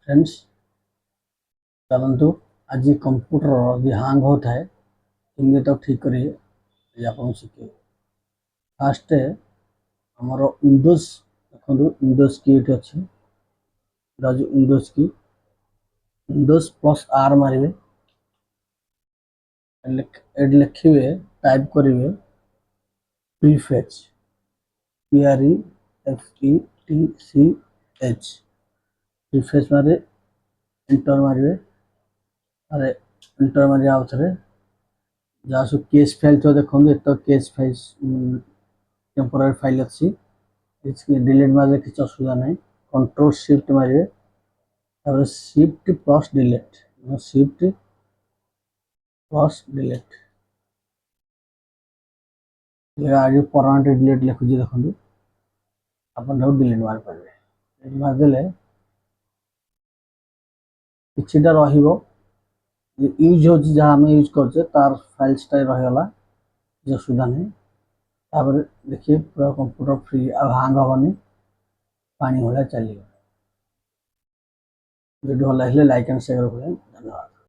Friends चलतु आज computer यदि हांग होता है केमती तो ठीक करिए आपको शिखे फास्ट आमर विंडोज देखो विंडोज की ये अच्छे विंडोज की विंडोज प्लस आर मारे लिखे टाइप करेंगे प्रीफेच PREFETCH प्रीफेच मारे इंटर मारे अरे इंटर मारे आउ थे जहाँ सब केस फाइल तो देखो तो केस फाइल टेम्पोरारी फाइल अच्छी डिलीट मारे किसी असुविधा ना कंट्रोल शिफ्ट मारे shift plus delete shift plus delete आज परमानेंट डिलीट लिखुची देखो आप डिलीट मार पारे डिलीट मारदे किछिटा रहिबो यूज हो जहाँ आम यूज करचे तार फाइल्सटा रहीगला जो असुविधा नहीं तापर देखिए पूरा कंप्यूटर फ्री आ हांग हेनी पानी भाया चलो वीडियो भल लगे लाइक एंड शेयर करें धन्यवाद।